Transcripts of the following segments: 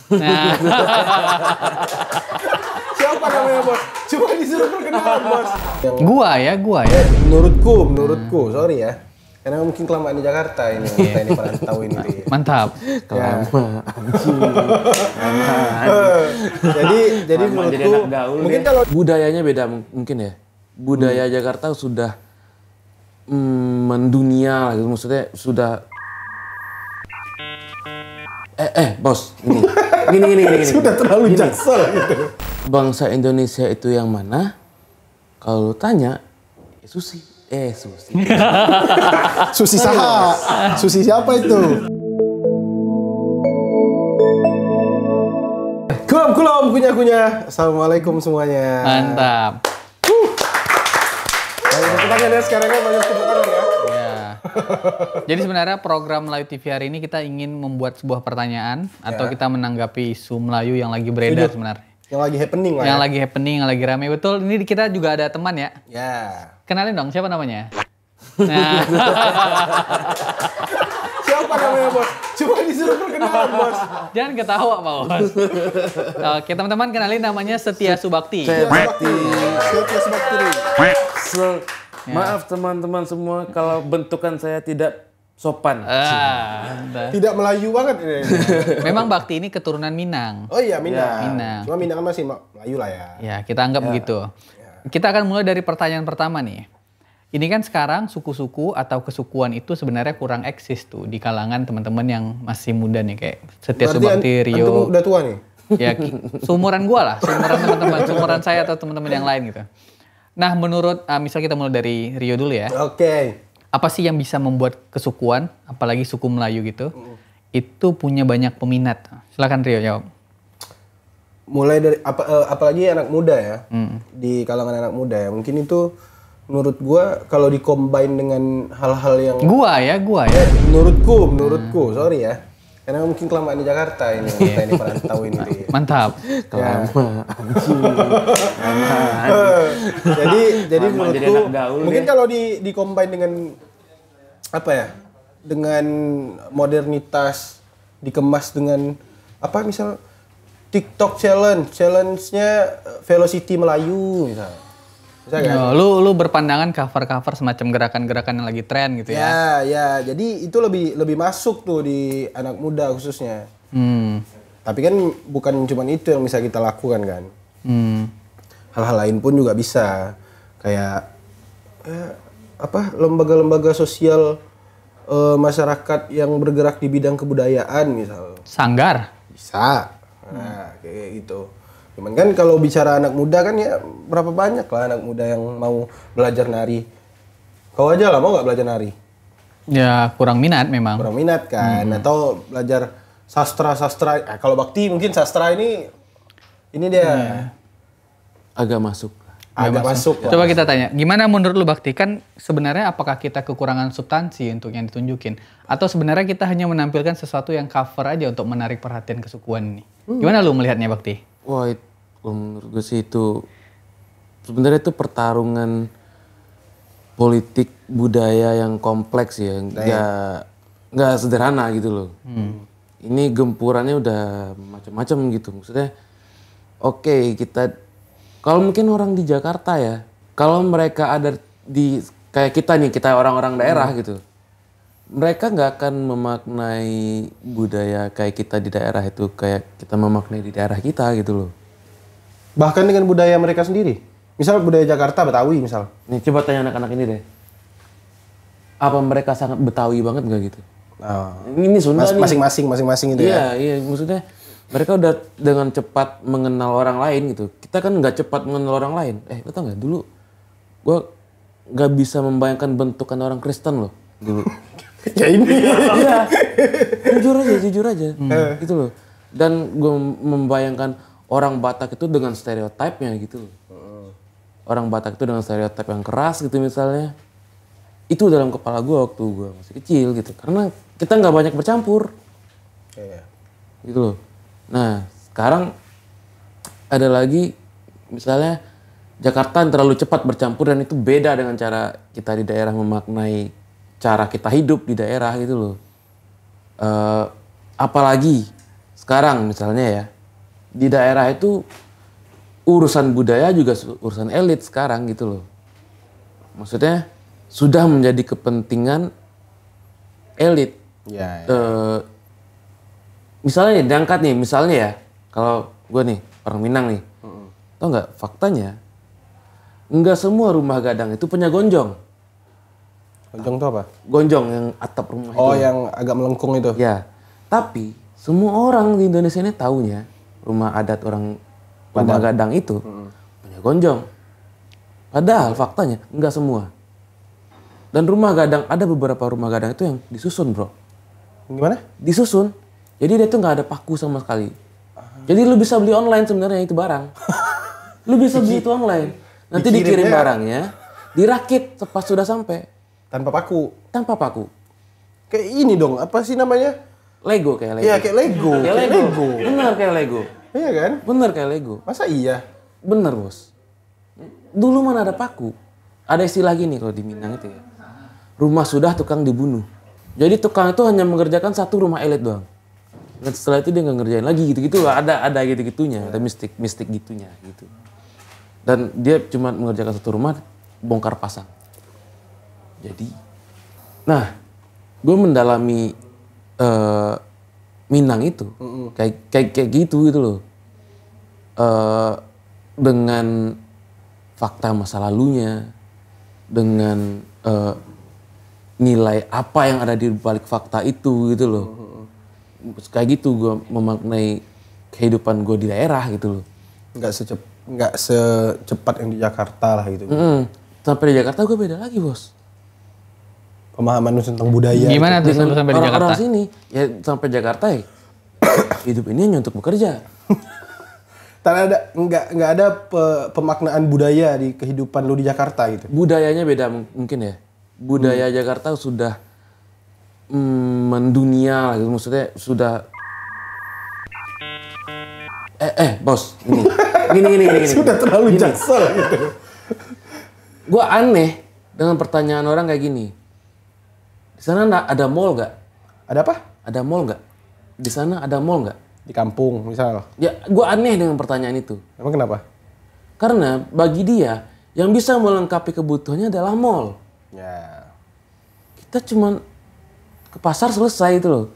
Nah. Siapa namanya bos? Cuma disuruh perkenalan bos. Gua ya. Menurutku, sorry ya. Karena mungkin kelamaan di Jakarta ini, kita ini perantau ini. Mantap. Kelamaan. Jadi menurutku mungkin kalau budayanya beda mungkin ya. Budaya Jakarta sudah mendunia gitu, maksudnya sudah bos, gini. sudah terlalu jaksel gitu. Bangsa Indonesia itu yang mana? Kalau lu tanya, Susi. Susi saha? Susi siapa itu? Kulom, kunyah. Assalamualaikum semuanya. Mantap. Tepuk tangan ya, sekarang kan banyak tepuk tangan ya. Ya. Jadi sebenarnya program Melayu TV hari ini kita ingin membuat sebuah pertanyaan atau kita menanggapi isu Melayu yang lagi beredar sebenarnya. Yang lagi happening lah. Yang lagi happening, yang lagi rame. Betul, ini kita juga ada teman ya. Ya. Kenalin dong, siapa namanya? Nah. Siapa namanya bos? Cuma disuruh perkenalan bos. Jangan ketawa Pak Bos. Oke teman-teman, kenalin namanya Setia Subakti. Setia Subakti. Maaf teman-teman semua kalau bentukan saya tidak sopan. Tidak Melayu banget ini. Memang Bakti ini keturunan Minang. Oh iya, Minang. Minang. Cuma Minang kan masih Melayu lah ya. Ya, kita anggap begitu. Kita akan mulai dari pertanyaan pertama nih. Ini kan sekarang suku-suku atau kesukuan itu sebenarnya kurang eksis tuh di kalangan teman-teman yang masih muda nih kayak Setia Subakti, Rio. Antum udah tua nih? Ya, seumuran gua lah, seumuran teman-teman, seumuran saya atau teman-teman yang lain gitu. Nah, menurut misal kita mulai dari Rio dulu ya. Oke. Apa sih yang bisa membuat kesukuan, apalagi suku Melayu gitu, itu punya banyak peminat? Silakan Rio jawab. Mulai dari apalagi anak muda ya, di kalangan anak muda ya, mungkin itu menurut gua kalau di-combine dengan hal-hal yang Gua ya. menurutku, sorry ya, karena mungkin kelamaan di Jakarta ini, kita ini perantau ini. Mantap. Jadi menurutku mungkin kalau di-combine dengan apa ya, dengan modernitas, dikemas dengan apa misal TikTok challenge-nya Velocity Melayu misal. Kan? Lu berpandangan cover-cover semacam gerakan-gerakan yang lagi tren gitu ya? Ya. Jadi itu lebih masuk tuh di anak muda khususnya. Tapi kan bukan cuma itu yang bisa kita lakukan kan. Hal-hal lain pun juga bisa. Kayak lembaga-lembaga sosial masyarakat yang bergerak di bidang kebudayaan misal. Sanggar? Bisa. Nah, kayak gitu. Cuman kan kalau bicara anak muda kan ya berapa banyak lah anak muda yang mau belajar nari. Kau aja lah mau nggak belajar nari? Ya kurang minat memang. Kurang minat kan. Atau belajar sastra. Kalau Bakti mungkin sastra ini dia agak masuk. Agak masuk. Coba kita tanya, gimana menurut lu Bakti? Kan sebenarnya apakah kita kekurangan substansi untuk yang ditunjukin? Atau sebenarnya kita hanya menampilkan sesuatu yang cover aja untuk menarik perhatian kesukuan ini? Gimana lu melihatnya Bakti? Wah, menurut gue sih itu sebenarnya itu pertarungan politik budaya yang kompleks ya, nggak sederhana gitu loh. Ini gempurannya udah macam-macam gitu. Maksudnya, oke, kita kalau mungkin orang di Jakarta ya, kalau mereka ada di kayak kita nih, kita orang-orang daerah gitu, mereka nggak akan memaknai budaya kayak kita di daerah itu kayak kita memaknai di daerah kita gitu loh. Bahkan dengan budaya mereka sendiri. Misal budaya Jakarta, Betawi misal. Nih coba tanya anak-anak ini deh. Apa mereka sangat Betawi banget nggak gitu? Ini Sunda nih. Masing-masing itu ya? Iya, maksudnya mereka udah dengan cepat mengenal orang lain gitu. Kita kan nggak cepat mengenal orang lain. Lo tau nggak dulu gue nggak bisa membayangkan bentukan orang Kristen loh dulu. Ya ini. Iya. Jujur aja. Gitu loh. Dan gue membayangkan orang Batak itu dengan stereotipnya gitu loh. Orang Batak itu dengan stereotip yang keras gitu misalnya. Itu dalam kepala gue waktu gue masih kecil gitu. Karena kita nggak banyak bercampur. Gitu loh. Nah sekarang ada lagi misalnya Jakarta yang terlalu cepat bercampur dan itu beda dengan cara kita di daerah memaknai cara kita hidup di daerah gitu loh. Apalagi sekarang misalnya ya, di daerah itu urusan budaya juga urusan elit sekarang gitu loh. Maksudnya sudah menjadi kepentingan elit. Ya. Misalnya nih, diangkat nih, misalnya ya, kalau gue nih, orang Minang nih, tau nggak faktanya, nggak semua rumah gadang itu punya gonjong. Gonjong itu apa? Gonjong yang atap rumah itu. Oh, yang agak melengkung itu. Ya, tapi semua orang di Indonesia ini taunya rumah adat orang rumah gadang itu punya gonjong. Padahal faktanya nggak semua. Dan rumah gadang, ada beberapa rumah gadang itu yang disusun, bro. Gimana? Disusun. Jadi dia tuh nggak ada paku sama sekali. Jadi lu bisa beli online sebenarnya itu barang. Lu bisa beli itu online. Nanti dikirim barangnya, dirakit pas sudah sampai. Tanpa paku. Tanpa paku. Kayak ini dong, apa sih namanya? Lego kayak Lego. Iya, kayak Lego. Kayak Lego. Bener kayak Lego. Iya kan? Bener kayak Lego. Masa iya? Bener, bos. Dulu mana ada paku. Ada istilah gini kalau di Minang itu ya. Rumah sudah tukang dibunuh. Jadi tukang itu hanya mengerjakan satu rumah elit doang. Dan setelah itu dia nggak ngerjain lagi gitu-gitu lah. Ada gitu-gitunya. Ada mistik gitunya gitu. Dan dia cuma mengerjakan satu rumah, bongkar pasang. Jadi, nah, gue mendalami Minang itu kayak gitu loh. Dengan fakta masa lalunya, dengan nilai apa yang ada di balik fakta itu gitu loh. Kayak gitu gue memaknai kehidupan gue di daerah gitu loh. Nggak secepat yang di Jakarta lah gitu. Sampai di Jakarta gue beda lagi, bos. Pemahaman lu tentang budaya. Gimana tuh sampai di Jakarta? Orang sini ya sampai Jakarta ya. Hidup ini hanya untuk bekerja. Nggak ada pemaknaan budaya di kehidupan lu di Jakarta gitu. Budayanya beda mungkin ya. Budaya Jakarta sudah mendunia gitu. Maksudnya sudah bos, gini. Sudah terlalu jaksel gitu. Gue aneh dengan pertanyaan orang kayak gini. Di sana ada mall nggak? Ada apa? Ada mall nggak? Di sana ada mall nggak? Di kampung misal. Ya, gue aneh dengan pertanyaan itu. Emang kenapa? Karena bagi dia yang bisa melengkapi kebutuhannya adalah mall. Ya. Kita cuma ke pasar selesai itu loh.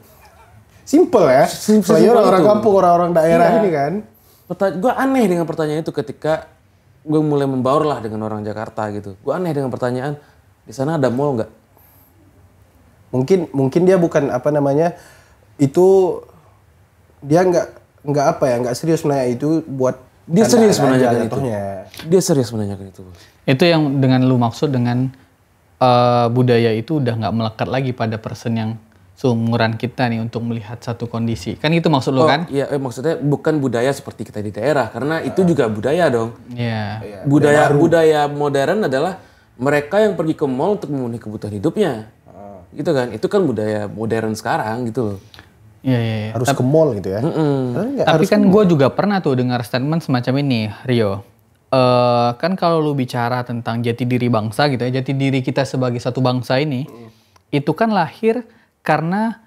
Simple ya. Apalagi orang-orang kampung, orang-orang daerah ini kan. Gue aneh dengan pertanyaan itu ketika gue mulai membaur lah dengan orang Jakarta gitu. Gue aneh dengan pertanyaan, di sana ada mall nggak? Mungkin dia bukan apa namanya, itu dia nggak serius menanya itu buat dia serius menanyakan itu. Dia serius menanyakan itu. Itu yang dengan lu maksud dengan budaya itu udah nggak melekat lagi pada person yang seumuran kita nih untuk melihat satu kondisi. Kan itu maksud lu kan? Iya, maksudnya bukan budaya seperti kita di daerah karena itu juga budaya dong. Iya. Budaya modern adalah mereka yang pergi ke mall untuk memenuhi kebutuhan hidupnya. Gitu kan? Itu kan budaya modern sekarang gitu loh. Iya. Harus ke mall gitu ya. Tapi kan gue juga pernah tuh dengar statement semacam ini, Rio. Kan kalau lu bicara tentang jati diri bangsa gitu ya, jati diri kita sebagai satu bangsa ini, itu kan lahir karena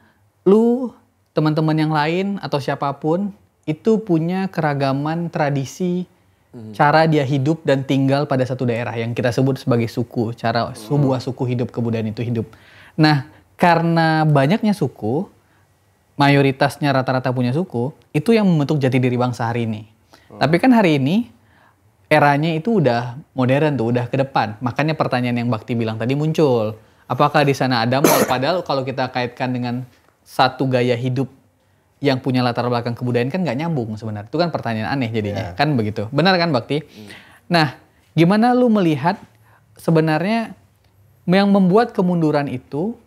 lu, teman-teman yang lain atau siapapun itu punya keragaman tradisi, cara dia hidup dan tinggal pada satu daerah yang kita sebut sebagai suku, cara sebuah suku hidup, kebudayaan itu hidup. Nah, karena banyaknya suku, mayoritasnya rata-rata punya suku, itu yang membentuk jati diri bangsa hari ini. Tapi kan hari ini eranya itu udah modern tuh, udah ke depan. Makanya pertanyaan yang Bakti bilang tadi muncul. Apakah di sana ada mall? Padahal kalau kita kaitkan dengan satu gaya hidup yang punya latar belakang kebudayaan kan nggak nyambung sebenarnya. Itu kan pertanyaan aneh jadinya. Kan begitu. Benar kan Bakti? Nah, gimana lu melihat sebenarnya yang membuat kemunduran itu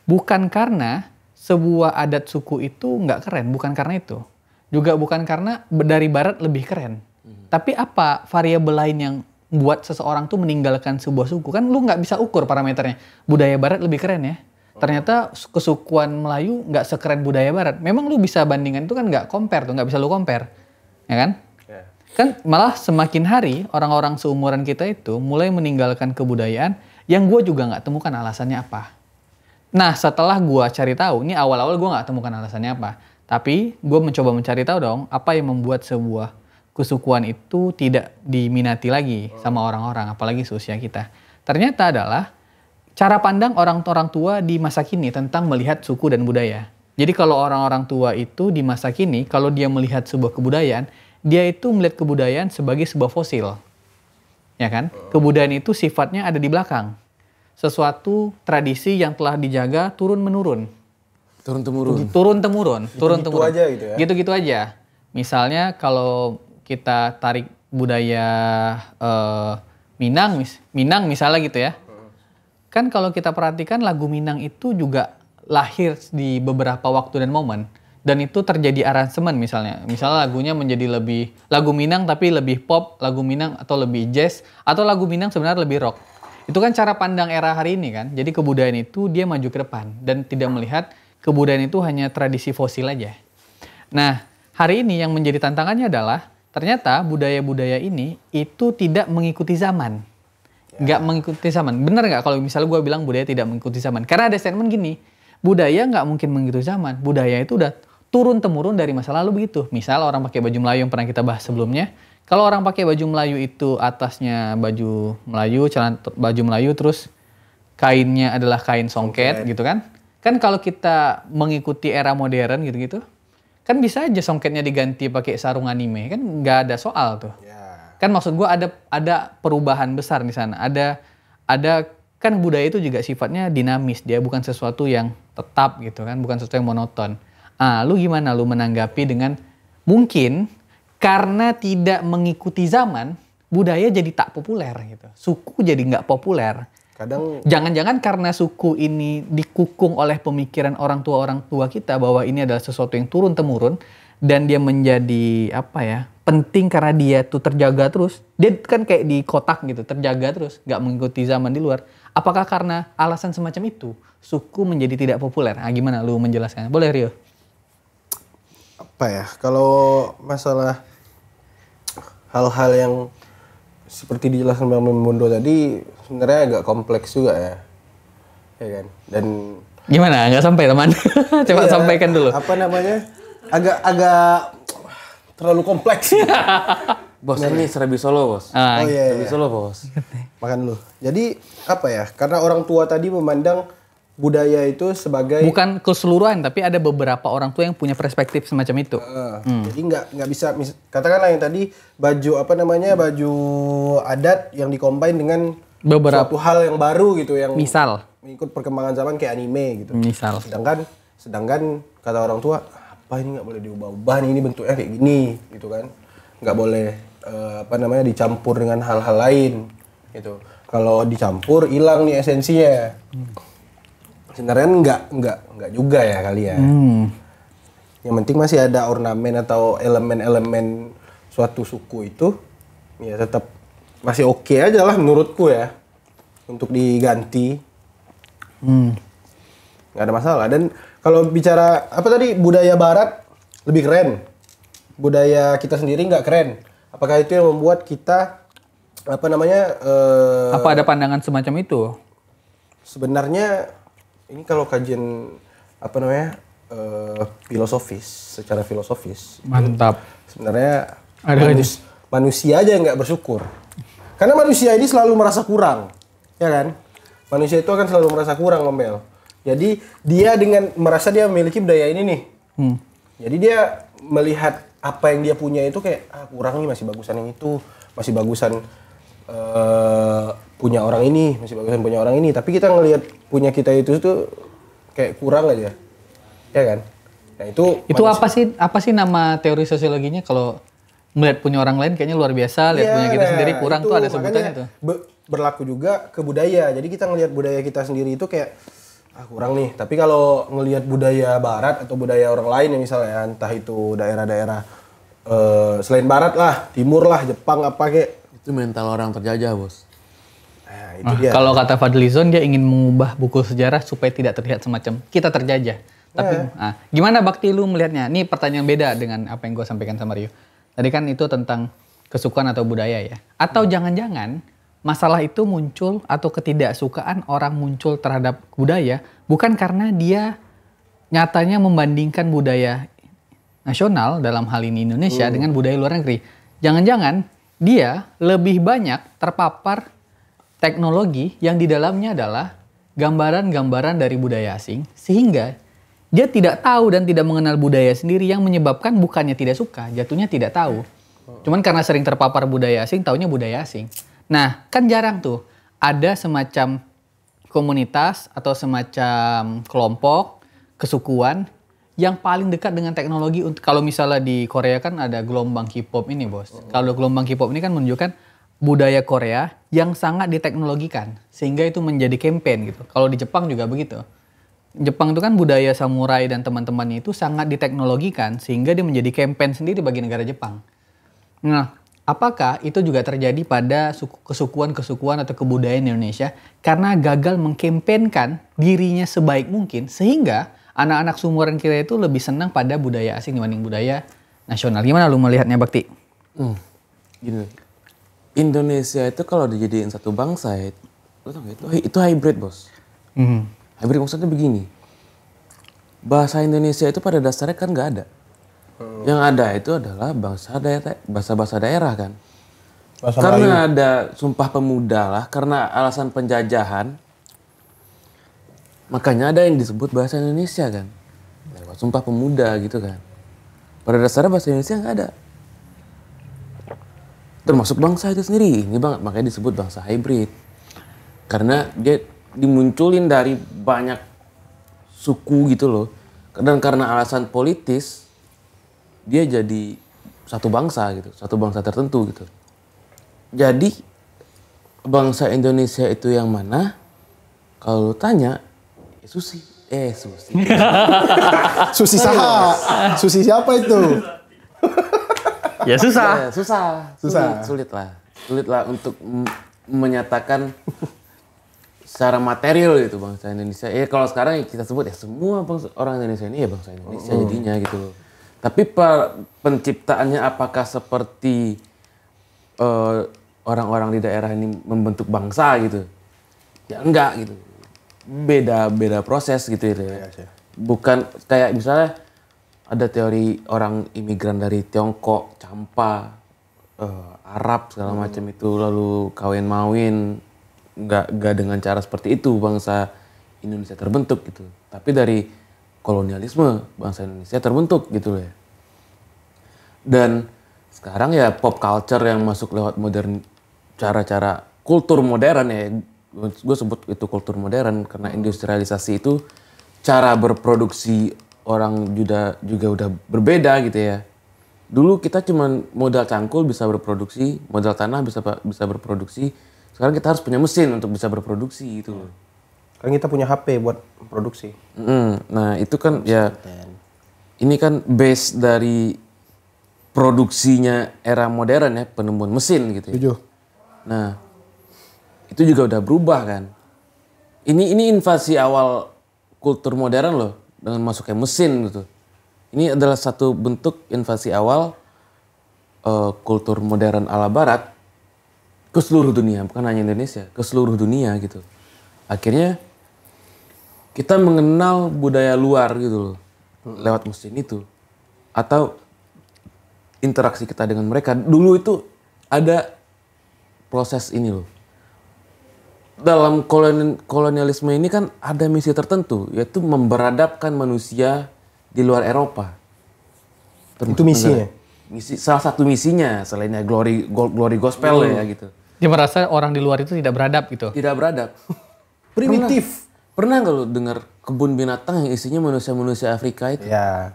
bukan karena sebuah adat suku itu nggak keren, bukan karena itu. Juga bukan karena dari barat lebih keren. Tapi apa variabel lain yang buat seseorang tuh meninggalkan sebuah suku? Kan lu nggak bisa ukur parameternya. Budaya barat lebih keren ya. Ternyata kesukuan Melayu nggak sekeren budaya barat. Memang lu bisa bandingkan itu kan nggak compare tuh, nggak bisa lu compare. Ya kan? Kan malah semakin hari orang-orang seumuran kita itu mulai meninggalkan kebudayaan yang gue juga nggak temukan alasannya apa. Nah setelah gue cari tahu, ini awal-awal gue nggak temukan alasannya apa. Tapi gue mencoba mencari tahu dong apa yang membuat sebuah kesukuan itu tidak diminati lagi sama orang-orang, apalagi seusia kita. Ternyata adalah cara pandang orang-orang tua di masa kini tentang melihat suku dan budaya. Jadi kalau orang-orang tua itu di masa kini, kalau dia melihat sebuah kebudayaan, dia itu melihat kebudayaan sebagai sebuah fosil. Ya kan? Kebudayaan itu sifatnya ada di belakang. Sesuatu tradisi yang telah dijaga turun-menurun. Turun-temurun. Gitu aja gitu ya? Gitu-gitu aja. Misalnya kalau kita tarik budaya Minang misalnya gitu ya. Kan kalau kita perhatikan lagu Minang itu juga lahir di beberapa waktu dan momen. Dan itu terjadi aransemen misalnya. Misalnya lagunya menjadi lebih lagu Minang tapi lebih pop, lagu Minang atau lebih jazz, atau lagu Minang sebenarnya lebih rock. Itu kan cara pandang era hari ini kan. Jadi kebudayaan itu dia maju ke depan dan tidak melihat kebudayaan itu hanya tradisi fosil aja. Nah, hari ini yang menjadi tantangannya adalah ternyata budaya-budaya ini itu tidak mengikuti zaman. Nggak mengikuti zaman. Benar nggak kalau misalnya gue bilang budaya tidak mengikuti zaman? Karena ada statement gini, budaya nggak mungkin mengikuti zaman. Budaya itu udah turun-temurun dari masa lalu begitu. Misal orang pakai baju Melayu yang pernah kita bahas sebelumnya. Kalau orang pakai baju Melayu itu atasnya baju Melayu, celana baju Melayu, terus kainnya adalah kain songket gitu kan. Kan kalau kita mengikuti era modern gitu-gitu, kan bisa aja songketnya diganti pakai sarung anime, kan nggak ada soal tuh. Ya. Kan maksud gue ada perubahan besar di sana. Ada kan budaya itu juga sifatnya dinamis, dia bukan sesuatu yang tetap gitu kan, bukan sesuatu yang monoton. Lu gimana lu menanggapi dengan mungkin karena tidak mengikuti zaman, budaya jadi tak populer gitu. Suku jadi nggak populer. Kadang Jangan-jangan karena suku ini dikukung oleh pemikiran orang tua kita bahwa ini adalah sesuatu yang turun-temurun dan dia menjadi penting karena dia tuh terjaga terus. Dia kan kayak di kotak gitu, terjaga terus, nggak mengikuti zaman di luar. Apakah karena alasan semacam itu suku menjadi tidak populer? Gimana lu menjelaskan? Boleh Rio? Kalau masalah hal-hal yang seperti dijelaskan Bang Bondo tadi sebenarnya agak kompleks juga ya kan. Dan gimana? Nggak sampai teman? Coba sampaikan dulu. Agak terlalu kompleks. Bos, ini Serabi Solo, Bos. Serabi Solo, Bos. Makan dulu. Jadi karena orang tua tadi memandang budaya itu sebagai bukan keseluruhan, tapi ada beberapa orang tua yang punya perspektif semacam itu. Jadi nggak bisa katakanlah yang tadi baju baju adat yang dikombin dengan beberapa suatu hal yang baru gitu yang misal mengikut perkembangan zaman kayak anime gitu. Misal. Sedangkan kata orang tua apa ini nggak boleh diubah-ubah nih, ini bentuknya kayak gini gitu kan. Nggak boleh dicampur dengan hal-hal lain gitu. Kalau dicampur hilang nih esensinya. Sebenarnya enggak juga ya kali ya. Yang penting masih ada ornamen atau elemen-elemen suatu suku itu ya tetap masih oke aja lah menurutku ya untuk diganti. Nggak ada masalah. Dan kalau bicara budaya barat lebih keren, budaya kita sendiri nggak keren. Apakah itu yang membuat kita apa ada pandangan semacam itu? Sebenarnya ini kalau kajian secara filosofis. Mantap. Sebenarnya manusia aja yang nggak bersyukur. Karena manusia ini selalu merasa kurang, ya kan? Manusia itu akan selalu merasa kurang, Mambel. Jadi dia dengan merasa dia memiliki budaya ini nih. Jadi dia melihat apa yang dia punya itu kayak kurang nih, masih bagusan yang itu, masih bagusan punya orang ini, masih bagusan punya orang ini. Tapi kita ngelihat punya kita itu tuh kayak kurang aja, ya kan? Nah itu apa sih nama teori sosiologinya kalau melihat punya orang lain kayaknya luar biasa, lihat punya kita sendiri kurang tuh ada sebutannya tuh. Berlaku juga ke budaya. Jadi kita ngelihat budaya kita sendiri itu kayak kurang nih. Tapi kalau ngelihat budaya barat atau budaya orang lain yang misalnya entah itu daerah-daerah selain barat lah, timur lah, Jepang apa kayak. Itu mental orang terjajah, Bos. Nah, itu dia. Kalau kata Fadlizon dia ingin mengubah buku sejarah supaya tidak terlihat semacam kita terjajah. Tapi gimana Bakti lu melihatnya? Ini pertanyaan beda dengan apa yang gue sampaikan sama Rio. Tadi kan itu tentang kesukaan atau budaya ya. Atau jangan-jangan masalah itu muncul atau ketidaksukaan orang muncul terhadap budaya bukan karena dia nyatanya membandingkan budaya nasional dalam hal ini Indonesia dengan budaya luar negeri. Jangan-jangan dia lebih banyak terpapar teknologi yang di dalamnya adalah gambaran-gambaran dari budaya asing sehingga dia tidak tahu dan tidak mengenal budaya sendiri yang menyebabkan bukannya tidak suka, jatuhnya tidak tahu. Cuman karena sering terpapar budaya asing, taunya budaya asing. Nah, kan jarang tuh ada semacam komunitas atau semacam kelompok, kesukuan yang paling dekat dengan teknologi. Kalau misalnya di Korea kan ada gelombang K-pop ini, Bos. Kalau gelombang K-pop ini kan menunjukkan budaya Korea yang sangat diteknologikan. Sehingga itu menjadi campaign gitu. Kalau di Jepang juga begitu. Jepang itu kan budaya samurai dan teman-temannya itu sangat diteknologikan sehingga dia menjadi campaign sendiri bagi negara Jepang. Nah, apakah itu juga terjadi pada kesukuan-kesukuan atau kebudayaan Indonesia karena gagal mengkampanyekan dirinya sebaik mungkin sehingga anak-anak seumuran kita itu lebih senang pada budaya asing dibanding budaya nasional. Gimana lu melihatnya, Bakti? Gini, Indonesia itu kalau dijadiin satu bangsa itu hybrid, Bos. Hybrid maksudnya begini, bahasa Indonesia itu pada dasarnya kan nggak ada. Yang ada itu adalah bahasa-bahasa daerah kan. Bahasa karena Melayu. ada Sumpah Pemuda lah, karena alasan penjajahan, makanya ada yang disebut bahasa Indonesia kan. Lewat Sumpah Pemuda gitu kan. Pada dasarnya bahasa Indonesia nggak ada. Termasuk bangsa itu sendiri, ini makanya disebut bangsa hybrid. Karena dia dimunculin dari banyak suku gitu loh. Dan karena alasan politis, dia jadi satu bangsa gitu, satu bangsa tertentu gitu. Jadi bangsa Indonesia itu yang mana? Kalau lu tanya, Susi. Susi saha? Susi siapa itu? Ya susah. Sulit lah untuk menyatakan secara material gitu bangsa Indonesia. Kalau sekarang kita sebut semua orang Indonesia ini bangsa Indonesia jadinya gitu loh. Tapi penciptaannya apakah seperti orang-orang di daerah ini membentuk bangsa gitu? Ya enggak gitu. Beda proses gitu ya. Bukan kayak misalnya ada teori orang imigran dari Tiongkok, Campa, Arab segala macam itu lalu kawin-mawin. Nggak dengan cara seperti itu bangsa Indonesia terbentuk gitu. Tapi dari kolonialisme bangsa Indonesia terbentuk gitu loh ya. Dan sekarang ya pop culture yang masuk lewat modern, cara-cara kultur modern ya. Gue sebut itu kultur modern karena industrialisasi itu cara berproduksi orang juga udah berbeda gitu ya. Dulu kita cuman modal cangkul bisa berproduksi, modal tanah bisa berproduksi. Sekarang kita harus punya mesin untuk bisa berproduksi gitu. Kan kita punya HP buat produksi. Nah itu kan ya, ini kan base dari produksinya era modern ya, penemuan mesin gitu ya. Tujuh. Nah itu juga udah berubah kan. Ini invasi awal kultur modern loh, dengan masuknya mesin gitu. Ini adalah satu bentuk invasi awal kultur modern ala barat ke seluruh dunia, bukan hanya Indonesia, ke seluruh dunia gitu. Akhirnya kita mengenal budaya luar gitu loh, lewat mesin itu. Atau interaksi kita dengan mereka. Dulu itu ada proses ini loh. Dalam kolonialisme ini kan ada misi tertentu, yaitu memberadabkan manusia di luar Eropa. Itu misinya? Salah satu misinya, selainnya glory gospel ya gitu. Dia merasa orang di luar itu tidak beradab gitu. Tidak beradab. Primitif. Pernah nggak lo dengar kebun binatang yang isinya manusia-manusia Afrika itu? Ya.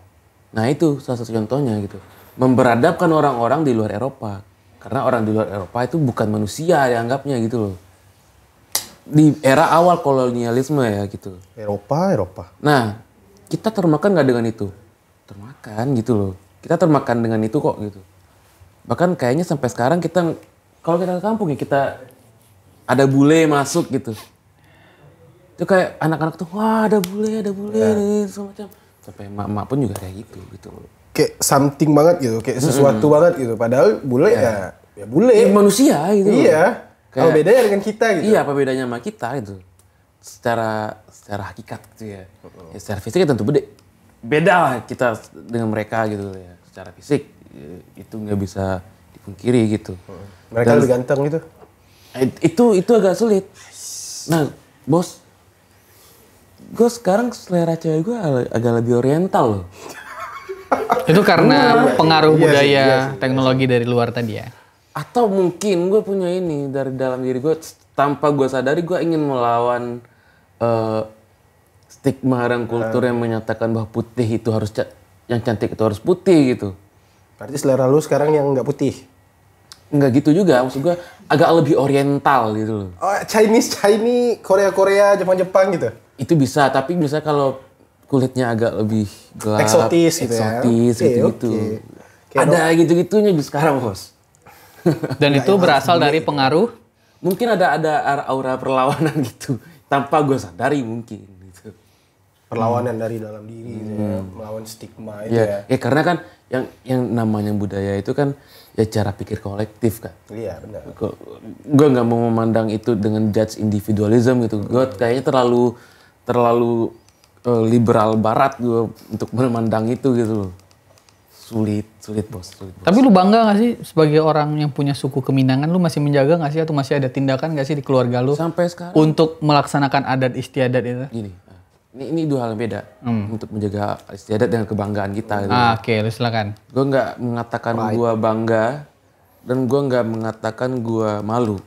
Nah itu salah satu contohnya gitu. Memberadabkan orang-orang di luar Eropa. Karena orang di luar Eropa itu bukan manusia dianggapnya gitu loh. Di era awal kolonialisme ya gitu. Eropa. Nah kita termakan nggak dengan itu? Termakan gitu loh. Kita termakan dengan itu kok gitu. Bahkan kayaknya sampai sekarang kita, kalau kita ke kampung ya kita ada bule masuk gitu. Itu kayak anak-anak tuh, wah ada bule, semacam. Sampai emak-emak pun juga kayak gitu. Kayak something banget gitu, kayak sesuatu banget gitu. Padahal bule ya bule. Ya, manusia gitu. Iya. Kalau bedanya dengan kita gitu. Iya, apa bedanya sama kita gitu. Secara hakikat gitu ya. Ya secara fisik tentu beda lah kita dengan mereka gitu ya. Secara fisik itu nggak bisa dipungkiri gitu. Mereka lebih ganteng gitu. Itu agak sulit. Nah, bos, gue sekarang selera cewek gue agak lebih oriental loh. Itu karena pengaruh budaya teknologi dari luar tadi ya? Atau mungkin gue punya ini dari dalam diri gue, tanpa gue sadari gue ingin melawan stigma dan kultur yang menyatakan bahwa putih itu harus yang cantik itu harus putih gitu. Berarti selera lu sekarang yang nggak putih? Nggak gitu juga, maksud gue agak lebih oriental gitu loh. Oh, Chinese, Korea, Jepang gitu? Itu bisa, tapi bisa kalau kulitnya agak lebih gelap, eksotis gitu ya? gitu-gitu. Ada gitu-gitunya sekarang, bos. Dan itu berasal dari pengaruh? Mungkin ada aura perlawanan gitu, tanpa gue sadari mungkin. Gitu. Perlawanan dari dalam diri, gitu ya, melawan stigma itu ya. Ya karena kan yang namanya budaya itu kan ya cara pikir kolektif kan. Iya benar. Gue nggak mau memandang itu dengan judge individualism gitu. Gue kayaknya terlalu liberal barat gue untuk memandang itu gitu. Sulit bos. Tapi lu bangga gak sih sebagai orang yang punya suku Keminangan, lu masih menjaga gak sih atau masih ada tindakan gak sih di keluarga lu sampai sekarang untuk melaksanakan adat istiadat itu? Gini, ini dua hal yang beda untuk menjaga istiadat dengan kebanggaan kita. Gitu. Oke, lu silakan. Gue nggak mengatakan gue bangga dan gue nggak mengatakan gue malu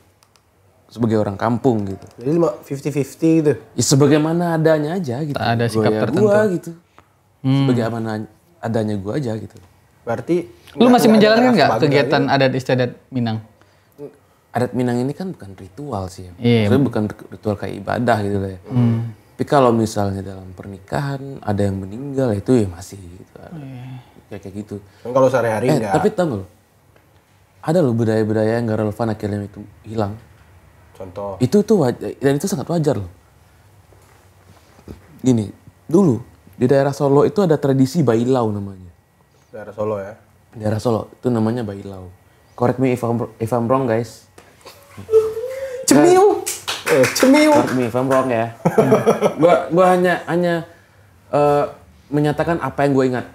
sebagai orang kampung gitu. Jadi 50-50 gitu? Ya sebagaimana adanya aja gitu. Tak ada sikap tertentu. Gue gitu. Sebagaimana adanya gue aja gitu. Berarti lu masih menjalankan nggak kegiatan gitu? Adat istiadat Minang? Adat Minang ini kan bukan ritual sih. Iya. Maksudnya bukan ritual kayak ibadah gitu lah ya. Tapi kalau misalnya dalam pernikahan ada yang meninggal itu ya masih gitu. Kayak gitu. Kan kalau sehari-hari enggak. Tapi tau gak lo? Ada loh budaya-budaya yang gak relevan akhirnya itu hilang. Contoh? Itu wajar, dan itu sangat wajar loh. Gini, dulu di daerah Solo itu ada tradisi bailau namanya. Daerah Solo ya? Daerah Solo itu namanya bailau. Correct me if I'm wrong guys. Cemiu! Cemiu! Correct me if I'm wrong ya. Gua hanya menyatakan apa yang gue ingat.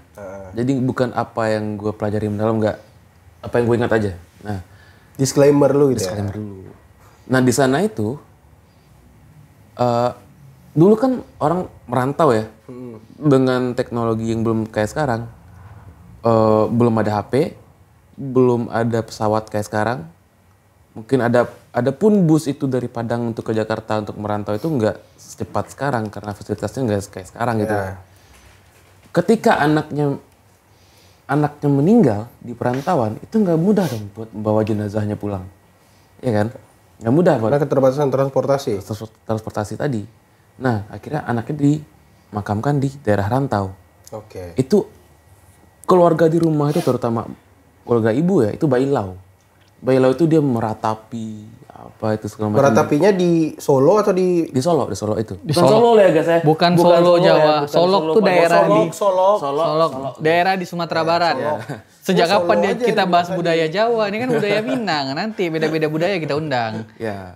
Jadi bukan apa yang gue pelajari mendalam, enggak. Apa yang gue ingat aja. Nah, disclaimer lu gitu disclaimer dulu. Nah, di sana itu dulu kan orang merantau ya. Dengan teknologi yang belum kayak sekarang. Belum ada HP, belum ada pesawat kayak sekarang. Mungkin ada pun bus itu dari Padang untuk ke Jakarta untuk merantau itu nggak secepat sekarang karena fasilitasnya nggak kayak sekarang gitu. Ketika anaknya meninggal di perantauan itu nggak mudah dong buat membawa jenazahnya pulang, ya kan? Nggak mudah buat. Karena keterbatasan transportasi tadi. Nah akhirnya anaknya dimakamkan di daerah rantau. Oke. Itu keluarga di rumah itu terutama keluarga ibu ya itu bailau. Bailau itu dia meratapi apa itu segala macam. Meratapinya di Solo atau di Solo itu. Di Bukan Solo ya guys ya. Bukan Solo Jawa. Ya, Solok tuh daerah Solok. Daerah di Sumatera Barat. Ya. Sejak kapan kita bahas budaya Jawa? Ini kan budaya Minang. Nanti beda-beda budaya kita undang. Ya.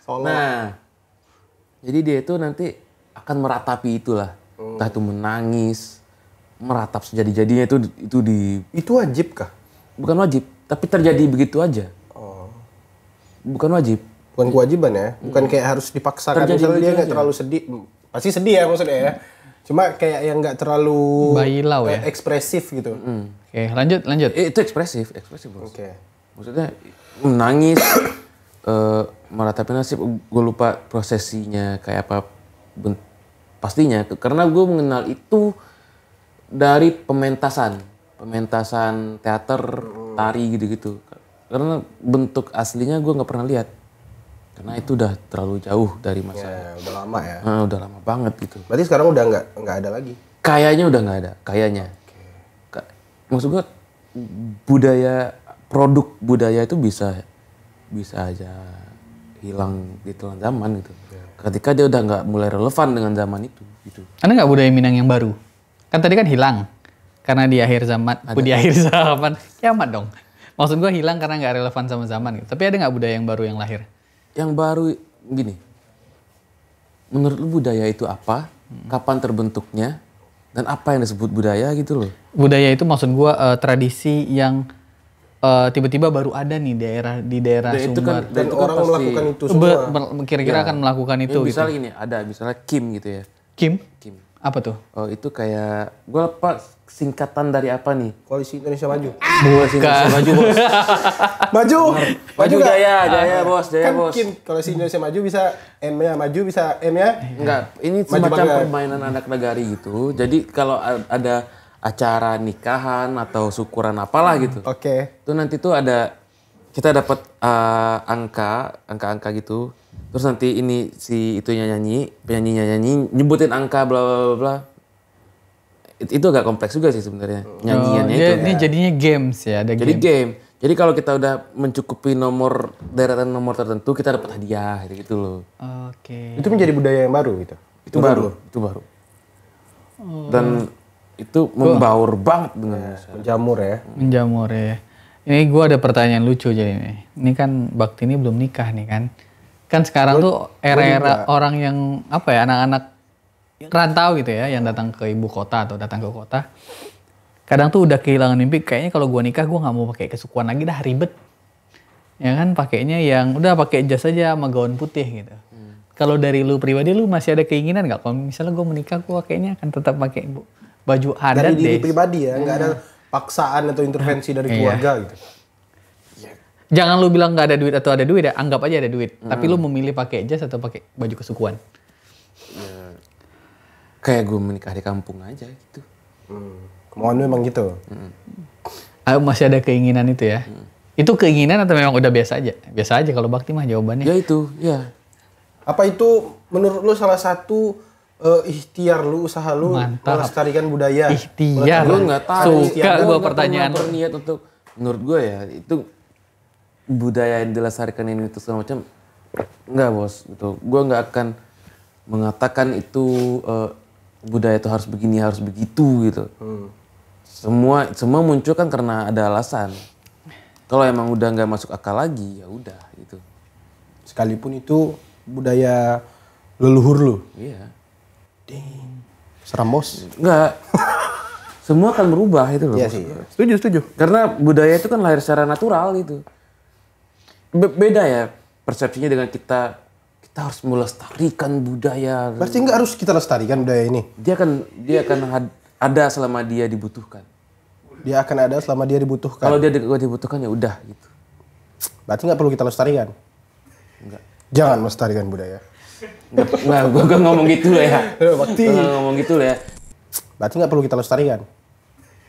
Solo. Nah, jadi dia itu nanti akan meratapi itulah. Entah itu menangis, meratap sejadi-jadinya itu di. Itu wajib kah? Bukan wajib, tapi terjadi begitu aja. Bukan wajib. Bukan kewajiban ya? Bukan kayak harus dipaksakan. Misalnya dia nggak terlalu sedih. Pasti sedih ya maksudnya ya. Cuma kayak yang nggak terlalu bailau ya? Ekspresif gitu. Oke, lanjut. Itu ekspresif bos. Oke. Maksudnya menangis, meratapi nasib. Gue lupa prosesinya kayak apa pastinya. Karena gue mengenal itu dari pementasan teater, tari gitu-gitu. Karena bentuk aslinya gue nggak pernah lihat. Karena itu udah terlalu jauh dari masa. Ya, udah lama ya. Udah lama banget gitu. Berarti sekarang udah nggak ada lagi. Kayaknya udah nggak ada, kayaknya. Maksud gue produk budaya itu bisa aja hilang di telan zaman gitu. Ketika dia udah nggak mulai relevan dengan zaman itu gitu. Ada nggak budaya Minang yang baru? Kan tadi kan hilang karena di akhir zaman, di akhir zaman kiamat dong. Maksud gue hilang karena nggak relevan sama zaman gitu. Tapi ada nggak budaya yang baru yang lahir? Yang baru gini, menurut lu budaya itu apa? Kapan terbentuknya? Dan apa yang disebut budaya gitu loh? Budaya itu maksud gue tradisi yang tiba-tiba baru ada nih di daerah Dan itu kan, Sumbar. Dan itu kan orang pasti, melakukan itu semua. Kira-kira akan melakukan itu gitu. misalnya gini, misalnya Kim gitu ya. Kim? Kim. Apa tuh? Oh itu kayak, gue lupa singkatan dari apa nih? Koalisi Indonesia Maju. Maju bos. Maju. Maju nggak? Jaya bos, Kan Kim, Koalisi Indonesia Maju bisa M-nya maju, bisa M-nya. Enggak, ini Maju semacam bangga. permainan anak negari gitu. Jadi kalau ada acara nikahan atau syukuran apalah gitu. Oke. Itu nanti tuh kita dapat angka gitu. Terus nanti ini penyanyinya nyanyi, nyebutin angka bla bla bla bla. Itu agak kompleks juga sih sebenarnya nyanyiannya itu. Ini jadinya games ya, ada Jadi game. game. Jadi kalau kita udah mencukupi deretan nomor tertentu, kita dapat hadiah gitu loh. Oke. Itu menjadi budaya yang baru gitu. Itu baru. Dan itu membaur banget dengan masyarakat. Menjamur ya. Menjamur ya. Ini gue ada pertanyaan lucu jadi nih. Ini kan Bakti ini belum nikah nih kan. Kan sekarang tuh era-era orang yang apa ya, anak-anak rantau gitu ya, yang datang ke ibu kota atau datang ke kota. Kadang tuh udah kehilangan mimpi, kayaknya kalau gue nikah gue nggak mau pakai kesukuan lagi, dah ribet. Ya kan pakainya yang udah pakai jas aja sama gaun putih gitu. Kalau dari lu pribadi, lu masih ada keinginan nggak? Kalau misalnya gue menikah, gue kayaknya akan tetap pakai baju adat Dari diri deh. pribadi ya, nggak ada paksaan atau intervensi dari keluarga gitu. Jangan lu bilang nggak ada duit atau ada duit ya, anggap aja ada duit. Tapi lu memilih pakai jas atau pakai baju kesukuan? Kayak gue menikah di kampung aja gitu. Kemauan lu emang gitu. Masih ada keinginan itu ya? Itu keinginan atau memang udah biasa aja? Biasa aja kalau Bakti mah jawabannya. Ya itu, ya. Apa itu menurut lu salah satu ikhtiar lu, usaha lu Mantap. melestarikan budaya? Ikhtiar. Gue nggak tahu. Suka Gua gue nggak pertanyaan. pernah berniat untuk, menurut gue ya itu budaya yang dilestarikan ini itu segala macam. Enggak bos, gitu. Gue nggak akan mengatakan itu budaya itu harus begini, harus begitu gitu. Semua muncul kan karena ada alasan. Kalau emang udah nggak masuk akal lagi, ya udah gitu. Sekalipun itu budaya leluhur lu. Iya. Seram bos. Enggak. Semua akan berubah itu loh. Iya sih. Setuju. Karena budaya itu kan lahir secara natural gitu. Beda ya persepsinya dengan kita harus melestarikan budaya. Berarti nggak harus kita lestarikan budaya ini. Dia akan ada selama dia dibutuhkan. Dia akan ada selama dia dibutuhkan. Kalau dia dibutuhkan ya udah gitu. Berarti nggak perlu kita lestarikan. Enggak. Jangan melestarikan budaya. Enggak, gue ngomong gitu loh ya. Bakti. Gue ngomong gitu loh ya. Berarti nggak perlu kita lestarikan.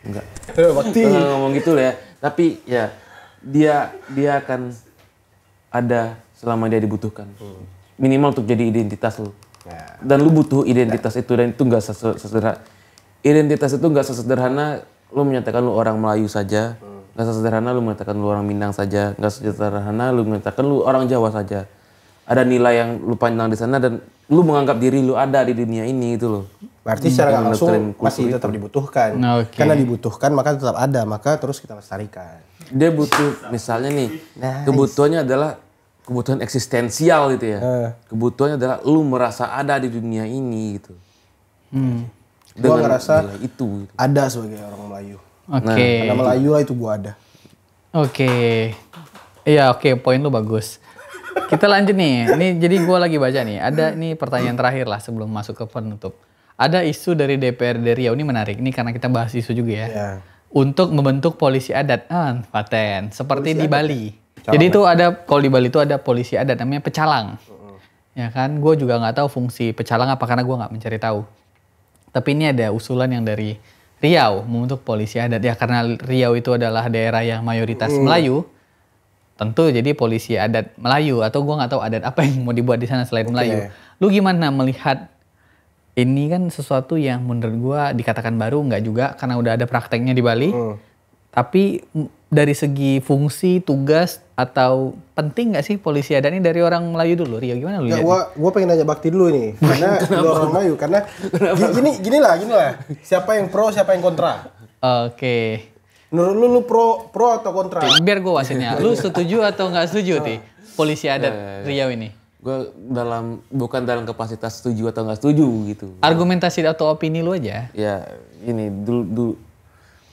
Enggak. Bakti. Gue ngomong gitu loh ya. Tapi ya dia akan ada selama dia dibutuhkan. Minimal untuk jadi identitas lu. Ya. Dan lu butuh identitas itu, dan itu nggak sesederhana. Identitas itu nggak sesederhana lu menyatakan lu orang Melayu saja, nggak sesederhana lu menyatakan lu orang Minang saja, nggak sesederhana lu menyatakan lu orang Jawa saja. Ada nilai yang lu pandang di sana dan lu menganggap diri lu ada di dunia ini gitu loh. Berarti secara nggak langsung Mendoktrin masih kultur tetap dibutuhkan. Oke. Karena dibutuhkan maka tetap ada, maka terus kita lestarikan. Dia butuh, misalnya nih, kebutuhannya adalah kebutuhan eksistensial gitu ya. Kebutuhannya adalah lu merasa ada di dunia ini gitu. Gua ngerasa nilai itu gitu. ada sebagai orang Melayu. Oke. Karena Melayu lah itu gua ada. Oke. Iya, oke, poin lu bagus. Kita lanjut nih. Ini jadi gue lagi baca nih. Ada nih pertanyaan terakhir lah sebelum masuk ke penutup. Ada isu dari DPRD Riau, ini menarik. Ini karena kita bahas isu juga ya. Ya. Untuk membentuk polisi adat. Paten. Seperti di Bali. Jadi itu ada, kalau di Bali itu ada polisi adat namanya pecalang. Ya kan, gue juga nggak tahu fungsi pecalang apa karena gue nggak mencari tahu. Tapi ini ada usulan yang dari Riau membentuk polisi adat. Ya karena Riau itu adalah daerah yang mayoritas Melayu. Tentu jadi polisi adat Melayu, atau gue nggak tahu adat apa yang mau dibuat di sana selain Melayu. Lu gimana melihat ini kan sesuatu yang menurut gue dikatakan baru, nggak juga karena udah ada prakteknya di Bali. Tapi dari segi fungsi, tugas atau penting nggak sih polisi adat ini dari orang Melayu dulu? Rio gimana lu lihat? Gua pengen nanya Bakti dulu nih, karena lu orang Melayu. Karena gini lah. Siapa yang pro, siapa yang kontra? Oke. Menurut lu pro atau kontra? Biar gue wasitnya. Lu setuju atau nggak setuju Ti polisi adat Riau ini? Gue bukan dalam kapasitas setuju atau nggak setuju gitu. Argumentasi atau opini lu aja. Ya ini dulu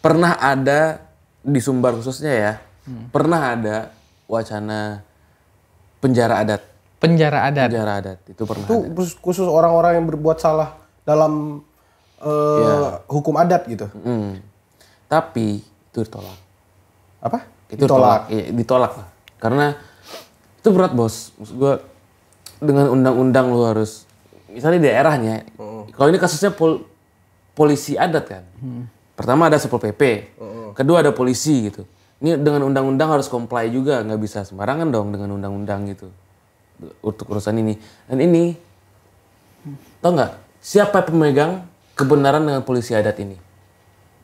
pernah ada di Sumbar khususnya ya, pernah ada wacana penjara adat. Penjara adat. Penjara adat itu pernah. Itu Ada. khusus orang-orang yang berbuat salah dalam hukum adat gitu. Tapi itu ditolak. Apa? Itu ditolak. Iya, ditolak lah. Karena itu berat bos. Maksud gue dengan undang-undang lu harus, misalnya di daerahnya, kalau ini kasusnya polisi adat kan. Pertama ada Satpol PP, kedua ada polisi gitu. Ini dengan undang-undang harus comply juga, nggak bisa sembarangan dong dengan undang-undang gitu. Untuk urusan ini. Dan ini, tau nggak siapa pemegang kebenaran dengan polisi adat ini?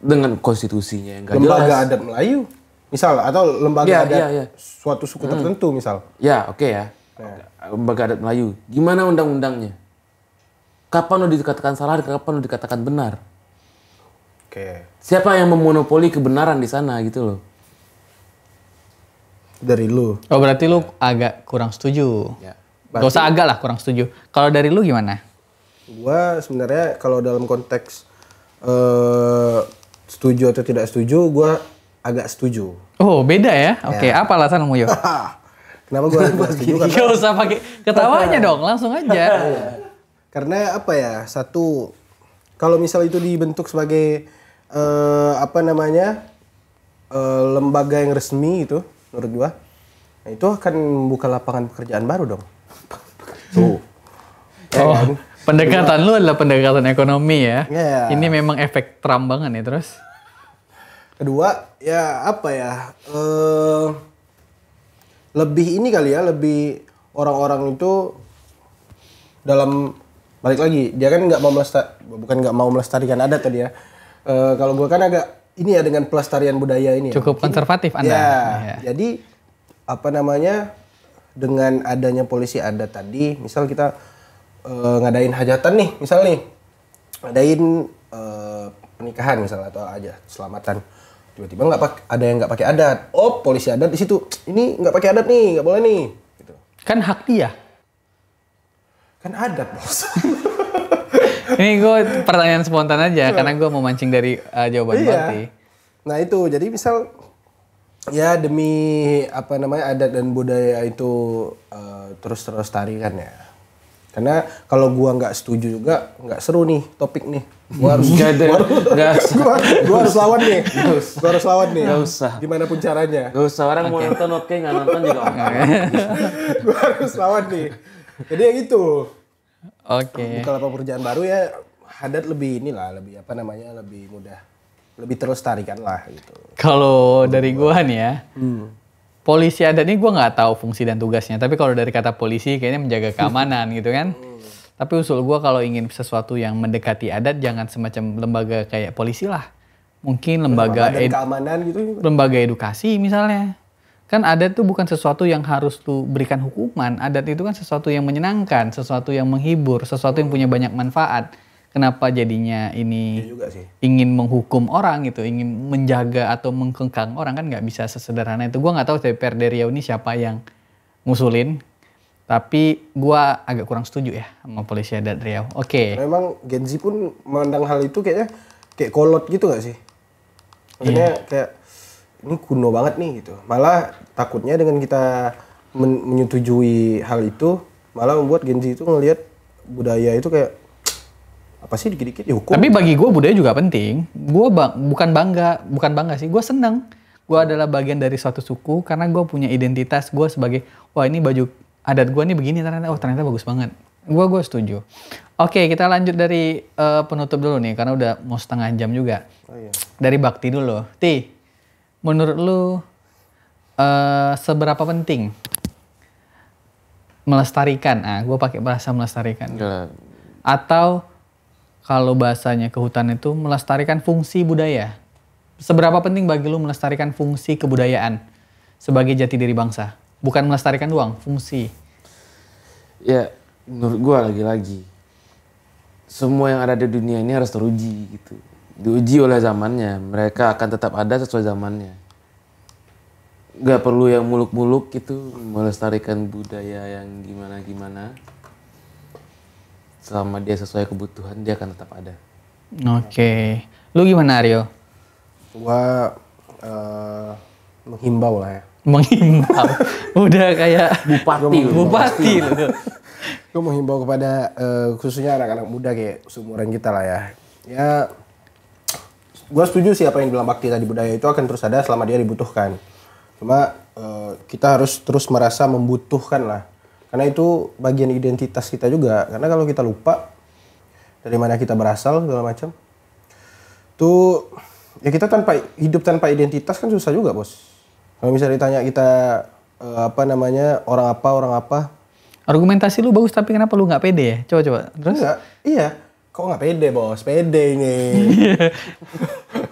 Dengan konstitusinya yang nggak jelas. Lembaga adat Melayu, misal, atau lembaga adat suatu suku tertentu misal. Ya, oke ya. Lembaga adat Melayu. Gimana undang-undangnya? Kapan lo dikatakan salah, kapan lo dikatakan benar? Oke. Siapa yang memonopoli kebenaran di sana gitu loh? Dari lu. Oh berarti lu agak kurang setuju. Ya. Gak usah agak lah kurang setuju. Kalau dari lu gimana? Gua sebenarnya kalau dalam konteks setuju atau tidak setuju, gua agak setuju. Oh beda ya? Oke, apa alasanmu Yo? Kenapa gua agak setuju? Karena Gak usah pakai ketawanya dong, langsung aja. Karena apa ya? Satu, kalau misal itu dibentuk sebagai lembaga yang resmi itu, menurut gua, nah itu akan membuka lapangan pekerjaan baru dong. Tuh. Oh, pendekatan lu adalah pendekatan ekonomi ya. Iya. Ini memang efek Trump banget ya terus. Kedua, ya apa ya? Lebih ini kali ya, lebih orang-orang itu dalam balik lagi, dia kan bukan nggak mau melestarikan adat tadi ya. Kalau gua kan agak ini ya dengan pelestarian budaya ini. Cukup konservatif Anda. Ya. Jadi dengan adanya polisi adat tadi, misal kita ngadain hajatan nih, misal nih ngadain pernikahan misal atau aja selamatan, tiba-tiba ada yang nggak pakai adat, oh polisi adat di situ, ini nggak pakai adat nih, nggak boleh nih, gitu. Kan hak dia. Kan adat bos. Ini gue pertanyaan spontan aja karena gue mau mancing dari jawaban Bakti. Nah itu jadi misal ya demi adat dan budaya itu terus tarikan ya. Karena kalau gua nggak setuju juga nggak seru nih topik nih. Gua harus gua harus lawan nih. Gua harus lawan nih. Nggak usah. Gimana pun caranya. Gak usah, orang mau nonton oke, nggak nonton juga oke. Gua harus lawan nih. Jadi ya gitu. Oke. Buka lapangan pekerjaan baru ya, adat lebih lebih mudah, lebih terlestarikan lah gitu. Kalau dari gua nih ya, polisi adat ini gua nggak tahu fungsi dan tugasnya. Tapi kalau dari kata polisi kayaknya menjaga keamanan gitu kan. Tapi usul gua kalau ingin sesuatu yang mendekati adat jangan semacam lembaga kayak polisi lah. Mungkin lembaga keamanan gitu. Lembaga edukasi misalnya. Kan adat tuh bukan sesuatu yang harus lu berikan hukuman. Adat itu kan sesuatu yang menyenangkan, sesuatu yang menghibur, sesuatu yang punya banyak manfaat. Kenapa jadinya ini juga sih. ingin menghukum orang gitu, ingin menjaga atau mengkengkang orang, kan nggak bisa sesederhana itu. Gua nggak tahu DPRD Riau ini siapa yang ngusulin, tapi gua agak kurang setuju ya sama polisi adat Riau. Oke. Memang Gen Z pun memandang hal itu kayaknya kayak kolot gitu gak sih? Maksudnya kayak ini kuno banget nih gitu. Malah takutnya dengan kita menyetujui hal itu, malah membuat Gen Z itu ngelihat budaya itu kayak apa sih dikit-dikit ya hukum. Tapi bagi gue budaya juga penting. Gue bukan bangga sih. Gue seneng. Gue adalah bagian dari suatu suku karena gue punya identitas. Gue sebagai, wah ini baju adat gue nih begini ternyata. Oh ternyata bagus banget. Gue setuju. Oke, kita lanjut dari penutup dulu nih karena udah mau setengah jam juga. Oh, iya. Dari Bakti dulu. Ti, menurut lu seberapa penting melestarikan? Gue pakai bahasa melestarikan. Atau kalau bahasanya kehutanan itu melestarikan fungsi budaya. Seberapa penting bagi lu melestarikan fungsi kebudayaan sebagai jati diri bangsa? Bukan melestarikan doang, fungsi. Ya, menurut gua lagi-lagi semua yang ada di dunia ini harus teruji gitu. Diuji oleh zamannya. Mereka akan tetap ada sesuai zamannya. nggak perlu yang muluk-muluk gitu, melestarikan budaya yang gimana-gimana. Selama dia sesuai kebutuhan, dia akan tetap ada. Oke. Lu gimana, Aryo? Gua menghimbau lah ya. Menghimbau. Udah kayak bupati lu. Gue menghimbau kepada khususnya anak-anak muda kayak seumuran kita lah ya. Ya, gue setuju sih apa yang bilang Bakti tadi, budaya itu akan terus ada selama dia dibutuhkan. Cuma kita harus terus merasa membutuhkan lah. Karena itu bagian identitas kita juga. Karena kalau kita lupa dari mana kita berasal segala macam, tuh ya kita hidup tanpa identitas kan susah juga, Bos. Kalau misalnya ditanya kita orang apa. Argumentasi lu bagus, tapi kenapa lu nggak pede ya? Coba. Terus? Enggak, iya. Kok nggak pede, Bos? Pede ini.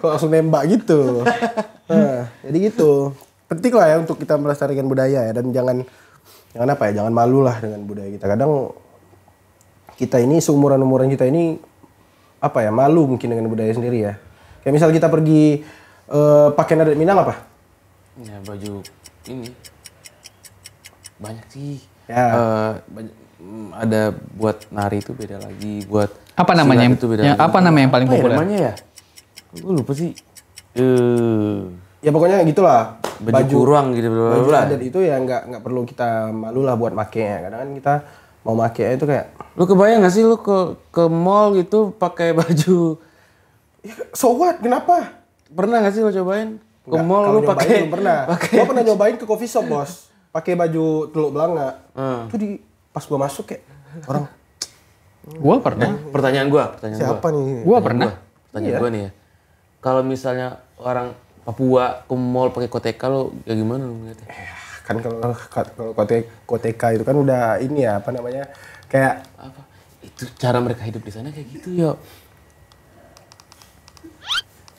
Kok langsung nembak gitu. Nah, jadi gitu. Penting lah ya untuk kita melestarikan budaya ya. Dan jangan malu lah dengan budaya kita. Kadang kita ini, seumuran-umuran kita ini, malu mungkin dengan budaya sendiri ya. Kayak misal kita pergi pakaian adat Minang apa? Ya baju ini. Banyak sih. Ya. Ada buat nari itu beda lagi, buat apa namanya itu beda yang lagi. Apa namanya yang paling populer? Namanya ya? Gue lupa sih. Ya pokoknya gitulah. Baju kurang gitu. Baju adat itu ya nggak perlu kita malu lah buat makainya. Kadang kan kita mau makainya itu kayak. Lu kebayang nggak sih lu ke mall gitu pakai baju? Ya, so what? Kenapa? Pernah nggak sih lu cobain? Ke mall lu pakai? Belum pernah. Gua pernah nyobain ke coffee shop, Bos. Pakai baju Teluk Belanga. Tuh pas gua masuk kayak orang. Gua pernah. Pertanyaan gua. Siapa nih? Gua pernah. Pertanyaan gua nih ya. Kalau misalnya orang Papua ke mall pakai koteka lo ya gimana lu ngeliatnya? Kan kalau koteka itu kan udah ini ya kayak apa? Itu cara mereka hidup di sana kayak gitu ya.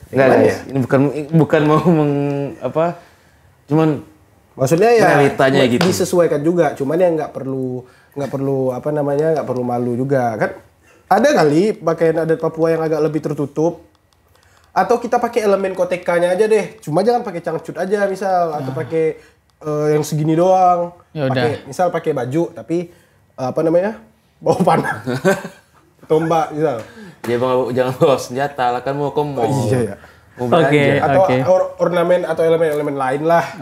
Enggak guys, ini bukan mau cuman maksudnya ya realitanya gitu. Disesuaikan juga, cuman ya nggak perlu malu juga kan. Ada kali pakaian adat Papua yang agak lebih tertutup, atau kita pakai elemen kotekanya aja deh, cuma jangan pakai cangcut aja misal, atau pakai yang segini doang. Misal pakai baju tapi bawa panah, tombak misal. Ya bang, jangan bawa senjata lah, kan mau ke mall. Oh, iya ya. Oke. Ornamen atau elemen-elemen lain lah.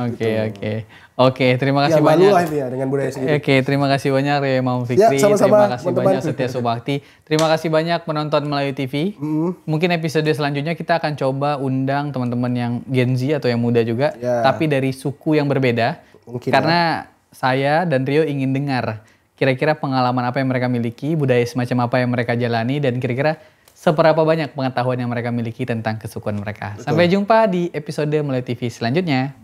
Oke, terima kasih banyak. Malu lah ini ya dengan budaya sendiri. Oke, terima kasih banyak Imam Fikri. Sama-sama, terima kasih teman-teman. banyak Setia Subakti. Terima kasih banyak penonton Melayu TV. Mungkin episode selanjutnya kita akan coba undang teman-teman yang Gen Z atau yang muda juga, tapi dari suku yang berbeda. Mungkin karena saya dan Rio ingin dengar kira-kira pengalaman apa yang mereka miliki, budaya semacam apa yang mereka jalani, dan kira-kira seberapa banyak pengetahuan yang mereka miliki tentang kesukuan mereka. Betul. Sampai jumpa di episode Melayu TV selanjutnya.